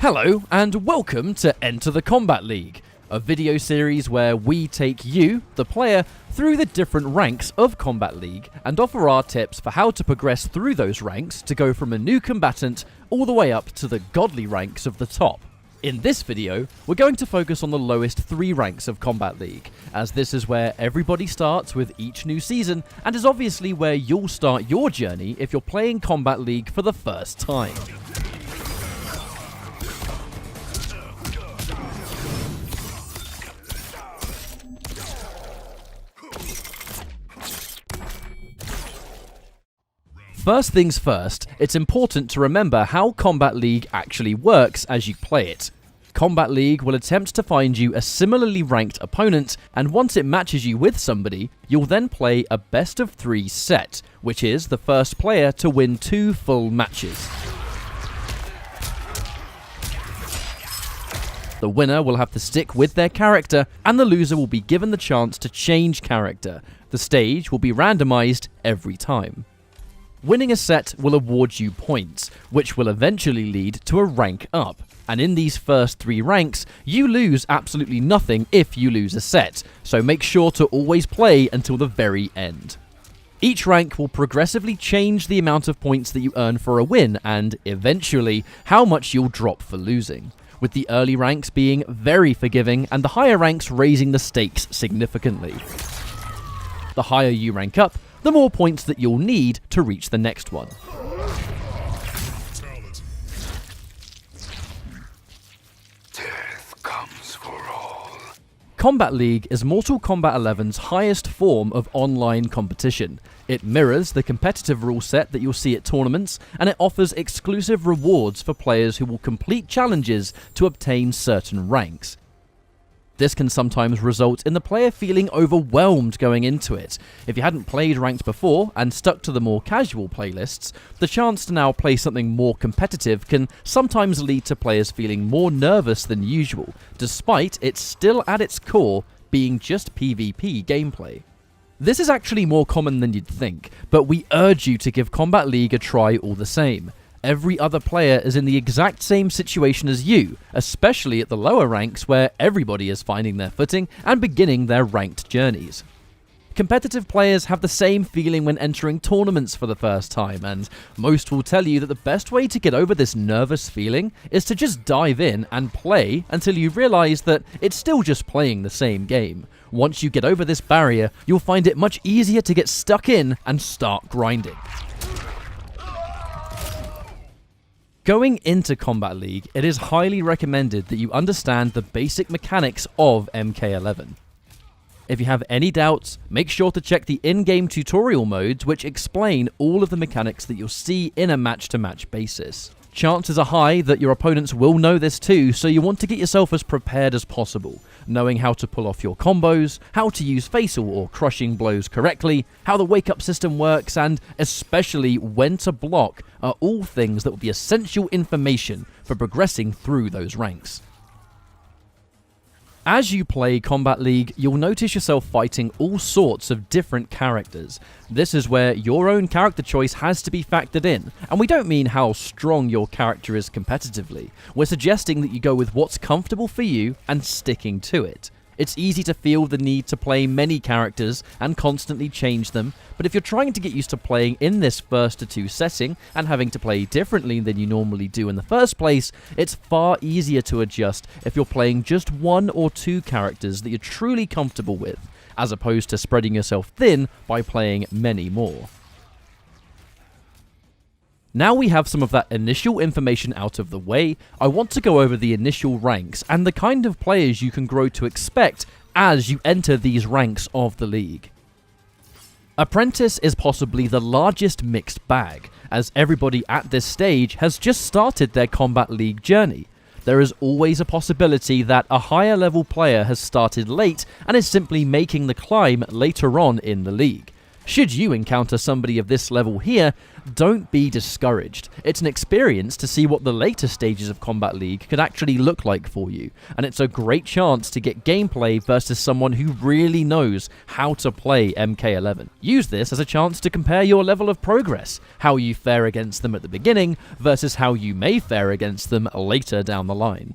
Hello and welcome to Enter the Kombat League, a video series where we take you, the player, through the different ranks of Kombat League and offer our tips for how to progress through those ranks to go from a new combatant all the way up to the godly ranks of the top. In this video, we're going to focus on the lowest 3 ranks of Kombat League, as this is where everybody starts with each new season and is obviously where you'll start your journey if you're playing Kombat League for the first time. First things first, it's important to remember how Kombat League actually works as you play it. Kombat League will attempt to find you a similarly ranked opponent, and once it matches you with somebody, you'll then play a best of 3 set, which is the first player to win 2 full matches. The winner will have to stick with their character, and the loser will be given the chance to change character. The stage will be randomized every time. Winning a set will award you points, which will eventually lead to a rank up. And in these first 3 ranks, you lose absolutely nothing if you lose a set, so make sure to always play until the very end. Each rank will progressively change the amount of points that you earn for a win and, eventually, how much you'll drop for losing, with the early ranks being very forgiving and the higher ranks raising the stakes significantly. The higher you rank up, the more points that you'll need to reach the next one. Death comes for all. Kombat League is Mortal Kombat 11's highest form of online competition. It mirrors the competitive rule set that you'll see at tournaments, and it offers exclusive rewards for players who will complete challenges to obtain certain ranks. This can sometimes result in the player feeling overwhelmed going into it. If you hadn't played ranked before and stuck to the more casual playlists, the chance to now play something more competitive can sometimes lead to players feeling more nervous than usual, despite it still at its core being just PvP gameplay. This is actually more common than you'd think, but we urge you to give Kombat League a try all the same. Every other player is in the exact same situation as you, especially at the lower ranks where everybody is finding their footing and beginning their ranked journeys. Competitive players have the same feeling when entering tournaments for the first time, and most will tell you that the best way to get over this nervous feeling is to just dive in and play until you realize that it's still just playing the same game. Once you get over this barrier, you'll find it much easier to get stuck in and start grinding. Going into Kombat League, it is highly recommended that you understand the basic mechanics of MK11. If you have any doubts, make sure to check the in-game tutorial modes which explain all of the mechanics that you'll see in a match-to-match basis. Chances are high that your opponents will know this too, so you want to get yourself as prepared as possible, knowing how to pull off your combos, how to use facial or crushing blows correctly, how the wake-up system works, and especially when to block are all things that will be essential information for progressing through those ranks. As you play Kombat League, you'll notice yourself fighting all sorts of different characters. This is where your own character choice has to be factored in, and we don't mean how strong your character is competitively. We're suggesting that you go with what's comfortable for you and sticking to it. It's easy to feel the need to play many characters and constantly change them, but if you're trying to get used to playing in this first to 2 setting and having to play differently than you normally do in the first place, it's far easier to adjust if you're playing just 1 or 2 characters that you're truly comfortable with, as opposed to spreading yourself thin by playing many more. Now we have some of that initial information out of the way, I want to go over the initial ranks and the kind of players you can grow to expect as you enter these ranks of the league. Apprentice is possibly the largest mixed bag, as everybody at this stage has just started their Kombat League journey. There is always a possibility that a higher level player has started late and is simply making the climb later on in the league. Should you encounter somebody of this level here, don't be discouraged. It's an experience to see what the later stages of Kombat League could actually look like for you, and it's a great chance to get gameplay versus someone who really knows how to play MK11. Use this as a chance to compare your level of progress, how you fare against them at the beginning versus how you may fare against them later down the line.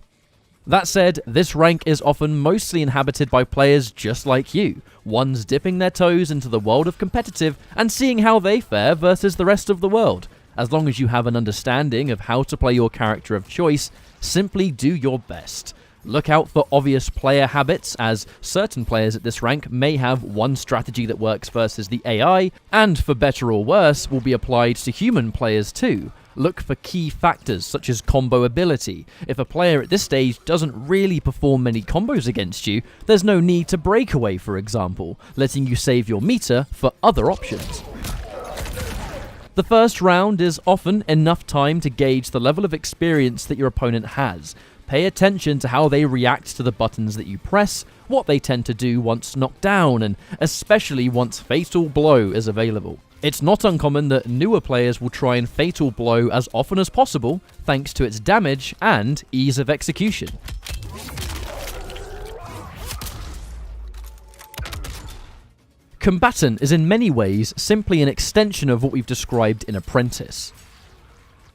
That said, this rank is often mostly inhabited by players just like you, ones dipping their toes into the world of competitive and seeing how they fare versus the rest of the world. As long as you have an understanding of how to play your character of choice, simply do your best. Look out for obvious player habits, as certain players at this rank may have one strategy that works versus the AI, and for better or worse, will be applied to human players too. Look for key factors such as combo ability. If a player at this stage doesn't really perform many combos against you, there's no need to breakaway, for example, letting you save your meter for other options. The first round is often enough time to gauge the level of experience that your opponent has. Pay attention to how they react to the buttons that you press, what they tend to do once knocked down, and especially once Fatal Blow is available. It's not uncommon that newer players will try and Fatal Blow as often as possible, thanks to its damage and ease of execution. Combatant is in many ways simply an extension of what we've described in Apprentice.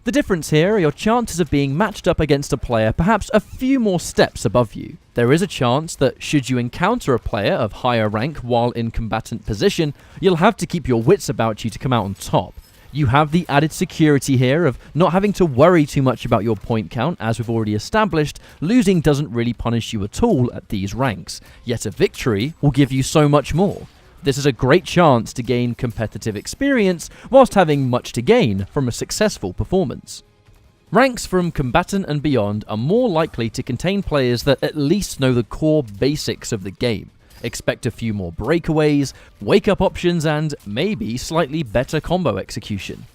The difference here are your chances of being matched up against a player perhaps a few more steps above you. There is a chance that should you encounter a player of higher rank while in combatant position, you'll have to keep your wits about you to come out on top. You have the added security here of not having to worry too much about your point count. As we've already established, losing doesn't really punish you at all at these ranks, yet a victory will give you so much more. This is a great chance to gain competitive experience whilst having much to gain from a successful performance. Ranks from Combatant and beyond are more likely to contain players that at least know the core basics of the game. Expect a few more breakaways, wake-up options, and maybe slightly better combo execution.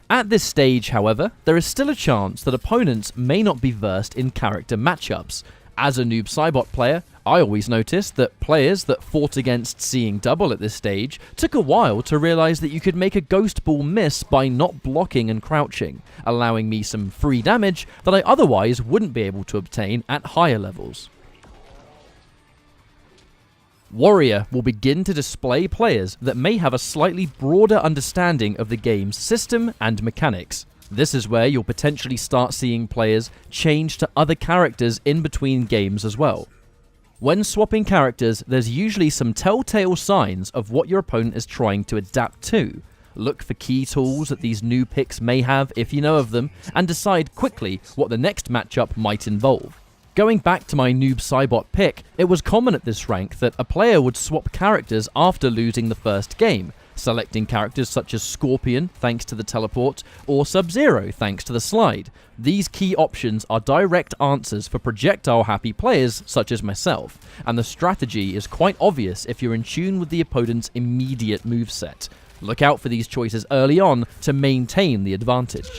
At this stage, however, there is still a chance that opponents may not be versed in character matchups. As a noob Cybot player, I always noticed that players that fought against Seeing Double at this stage took a while to realize that you could make a Ghost Ball miss by not blocking and crouching, allowing me some free damage that I otherwise wouldn't be able to obtain at higher levels. Warrior will begin to display players that may have a slightly broader understanding of the game's system and mechanics. This is where you'll potentially start seeing players change to other characters in between games as well. When swapping characters, there's usually some telltale signs of what your opponent is trying to adapt to. Look for key tools that these new picks may have if you know of them, and decide quickly what the next matchup might involve. Going back to my noob Cybot pick, it was common at this rank that a player would swap characters after losing the first game, selecting characters such as Scorpion thanks to the teleport, or Sub-Zero thanks to the slide. These key options are direct answers for projectile-happy players such as myself, and the strategy is quite obvious if you're in tune with the opponent's immediate moveset. Look out for these choices early on to maintain the advantage.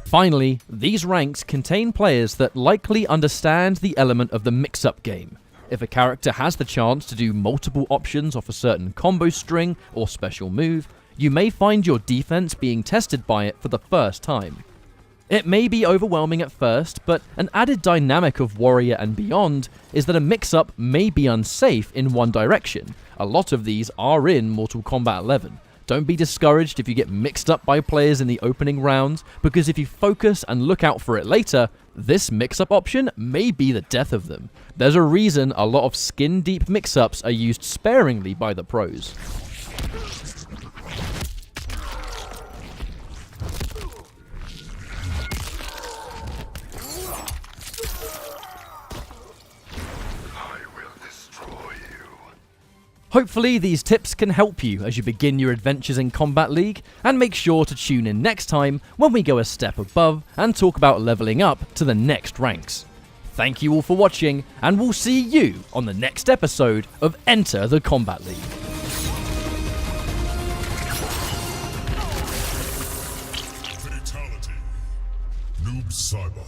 Finally, these ranks contain players that likely understand the element of the mix-up game. If a character has the chance to do multiple options off a certain combo string or special move, you may find your defense being tested by it for the first time. It may be overwhelming at first, but an added dynamic of Warrior and beyond is that a mix-up may be unsafe in one direction. A lot of these are in Mortal Kombat 11. Don't be discouraged if you get mixed up by players in the opening rounds, because if you focus and look out for it later, this mix-up option may be the death of them. There's a reason a lot of skin-deep mix-ups are used sparingly by the pros. Hopefully these tips can help you as you begin your adventures in Kombat League, and make sure to tune in next time when we go a step above and talk about leveling up to the next ranks. Thank you all for watching, and we'll see you on the next episode of Enter the Kombat League. Fatality. Noob Cybot.